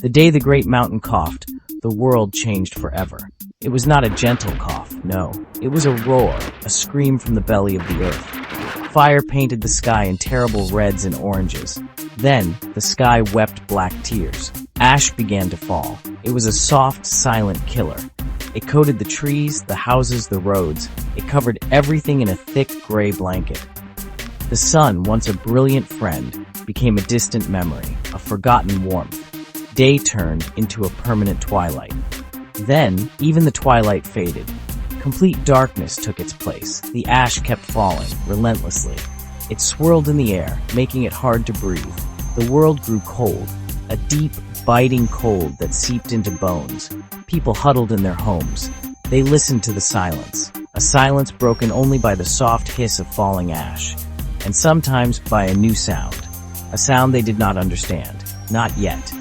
The day the great mountain coughed, the world changed forever. It was not a gentle cough, no. It was a roar, a scream from the belly of the earth. Fire painted the sky in terrible reds and oranges. Then, the sky wept black tears. Ash began to fall. It was a soft, silent killer. It coated the trees, the houses, the roads. It covered everything in a thick gray blanket. The sun, once a brilliant friend, became a distant memory, a forgotten warmth. Day turned into a permanent twilight. Then, even the twilight faded. Complete darkness took its place. The ash kept falling, relentlessly. It swirled in the air, making it hard to breathe. The world grew cold, a deep, biting cold that seeped into bones. People huddled in their homes. They listened to the silence, a silence broken only by the soft hiss of falling ash, and sometimes by a new sound, a sound they did not understand, not yet.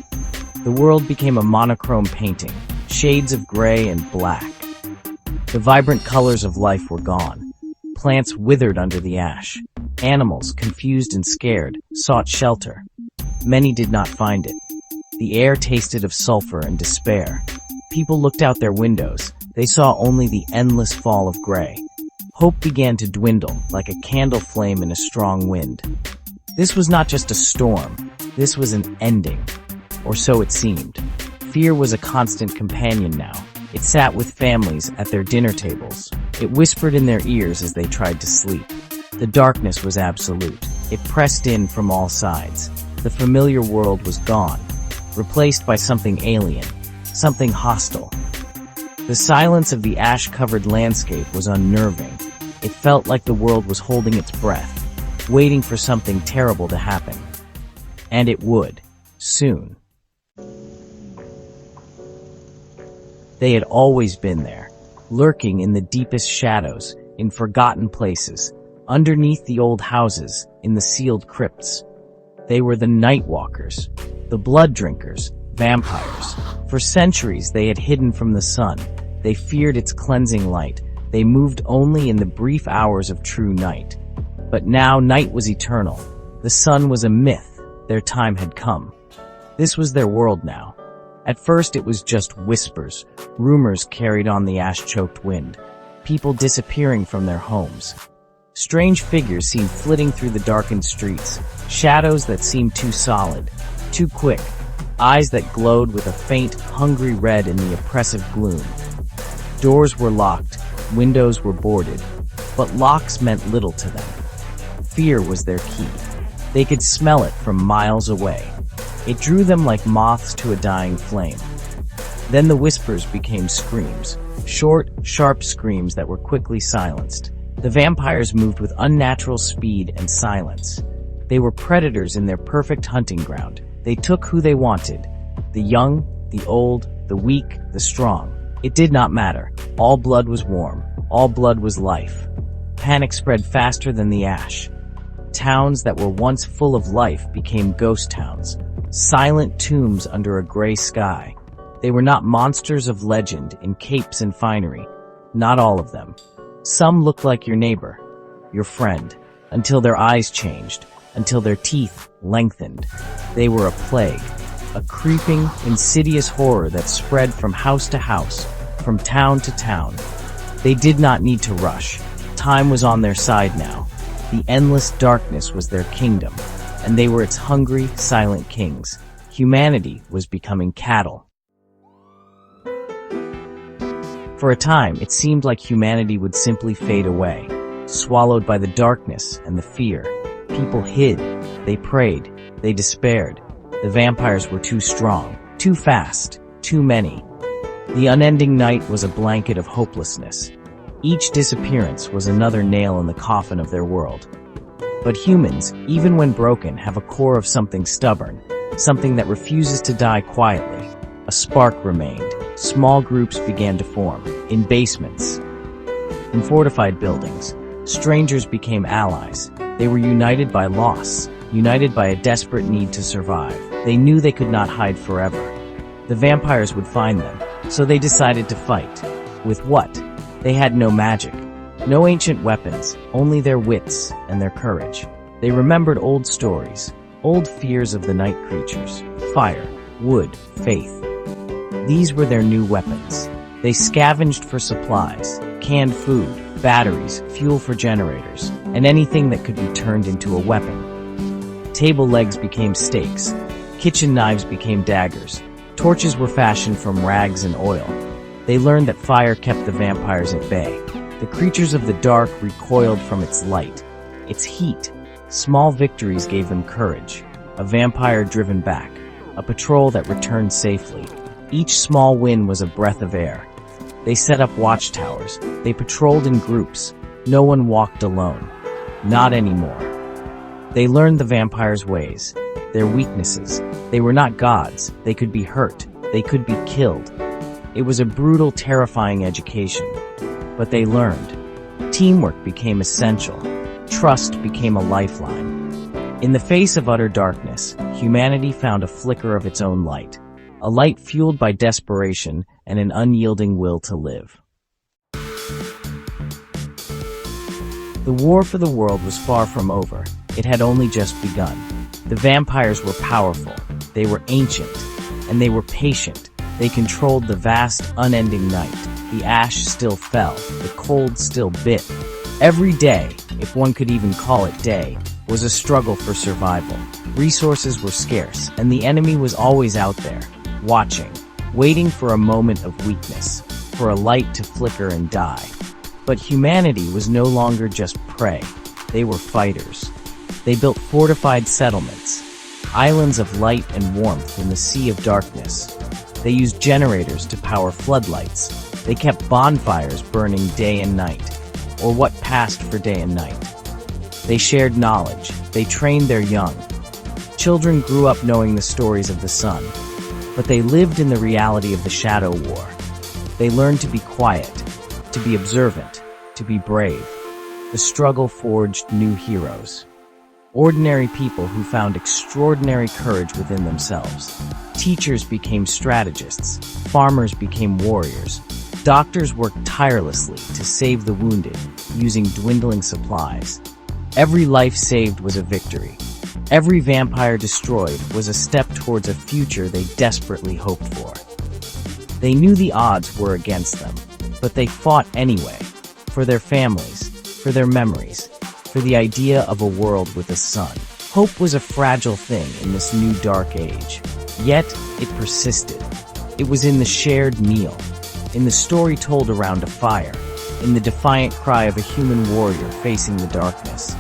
The world became a monochrome painting, shades of gray and black. The vibrant colors of life were gone. Plants withered under the ash. Animals, confused and scared, sought shelter. Many did not find it. The air tasted of sulfur and despair. People looked out their windows. They saw only the endless fall of gray. Hope began to dwindle, like a candle flame in a strong wind. This was not just a storm. This was an ending. Or so it seemed. Fear was a constant companion now. It sat with families at their dinner tables. It whispered in their ears as they tried to sleep. The darkness was absolute. It pressed in from all sides. The familiar world was gone, replaced by something alien, something hostile. The silence of the ash-covered landscape was unnerving. It felt like the world was holding its breath, waiting for something terrible to happen. And it would, soon. They had always been there, lurking in the deepest shadows, in forgotten places, underneath the old houses, in the sealed crypts. They were the night walkers, the blood drinkers, vampires. For centuries they had hidden from the sun. They feared its cleansing light. They moved only in the brief hours of true night. But now night was eternal. The sun was a myth. Their time had come. This was their world now. At first it was just whispers, rumors carried on the ash-choked wind, people disappearing from their homes. Strange figures seemed flitting through the darkened streets, shadows that seemed too solid, too quick, eyes that glowed with a faint, hungry red in the oppressive gloom. Doors were locked, windows were boarded, but locks meant little to them. Fear was their key. They could smell it from miles away. It drew them like moths to a dying flame. Then the whispers became screams, short, sharp screams that were quickly silenced. The vampires moved with unnatural speed and silence. They were predators in their perfect hunting ground. They took who they wanted, the young, the old, the weak, the strong. It did not matter. All blood was warm. All blood was life. Panic spread faster than the ash. Towns that were once full of life became ghost towns. Silent tombs under a gray sky. They were not monsters of legend in capes and finery. Not all of them. Some looked like your neighbor, your friend, until their eyes changed, until their teeth lengthened. They were a plague, a creeping, insidious horror that spread from house to house, from town to town. They did not need to rush. Time was on their side now. The endless darkness was their kingdom, and they were its hungry, silent kings. Humanity was becoming cattle. For a time, it seemed like humanity would simply fade away, swallowed by the darkness and the fear. People hid, they prayed, they despaired. The vampires were too strong, too fast, too many. The unending night was a blanket of hopelessness. Each disappearance was another nail in the coffin of their world. But humans, even when broken, have a core of something stubborn, something that refuses to die quietly. A spark remained. Small groups began to form, in basements, in fortified buildings. Strangers became allies. They were united by loss, united by a desperate need to survive. They knew they could not hide forever. The vampires would find them, so they decided to fight. With what? They had no magic, no ancient weapons, only their wits and their courage. They remembered old stories, old fears of the night creatures, fire, wood, faith. These were their new weapons. They scavenged for supplies, canned food, batteries, fuel for generators, and anything that could be turned into a weapon. Table legs became stakes. Kitchen knives became daggers. Torches were fashioned from rags and oil. They learned that fire kept the vampires at bay. The creatures of the dark recoiled from its light, its heat. Small victories gave them courage. A vampire driven back. A patrol that returned safely. Each small win was a breath of air. They set up watchtowers. They patrolled in groups. No one walked alone. Not anymore. They learned the vampires' ways, their weaknesses. They were not gods. They could be hurt. They could be killed. It was a brutal, terrifying education. But they learned. Teamwork became essential. Trust became a lifeline. In the face of utter darkness, humanity found a flicker of its own light. A light fueled by desperation and an unyielding will to live. The war for the world was far from over. It had only just begun. The vampires were powerful. They were ancient. And they were patient. They controlled the vast, unending night. The ash still fell. The cold still bit. Every day, if one could even call it day, was a struggle for survival. Resources were scarce, and the enemy was always out there, watching, waiting for a moment of weakness, for a light to flicker and die. But humanity was no longer just prey. They were fighters. They built fortified settlements, islands of light and warmth in the sea of darkness. They used generators to power floodlights. They kept bonfires burning day and night, or what passed for day and night. They shared knowledge. They trained their young. Children grew up knowing the stories of the sun, but they lived in the reality of the Shadow War. They learned to be quiet, to be observant, to be brave. The struggle forged new heroes. Ordinary people who found extraordinary courage within themselves. Teachers became strategists. Farmers became warriors. Doctors worked tirelessly to save the wounded, using dwindling supplies. Every life saved was a victory. Every vampire destroyed was a step towards a future they desperately hoped for. They knew the odds were against them, but they fought anyway, for their families, for their memories, for the idea of a world with a sun. Hope was a fragile thing in this new dark age, yet it persisted. It was in the shared meal, in the story told around a fire, in the defiant cry of a human warrior facing the darkness.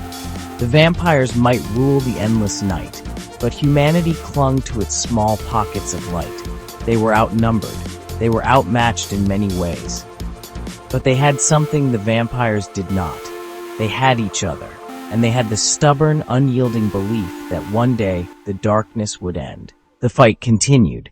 The vampires might rule the endless night, but humanity clung to its small pockets of light. They were outnumbered. They were outmatched in many ways. But they had something the vampires did not. They had each other, and they had the stubborn, unyielding belief that one day the darkness would end. The fight continued.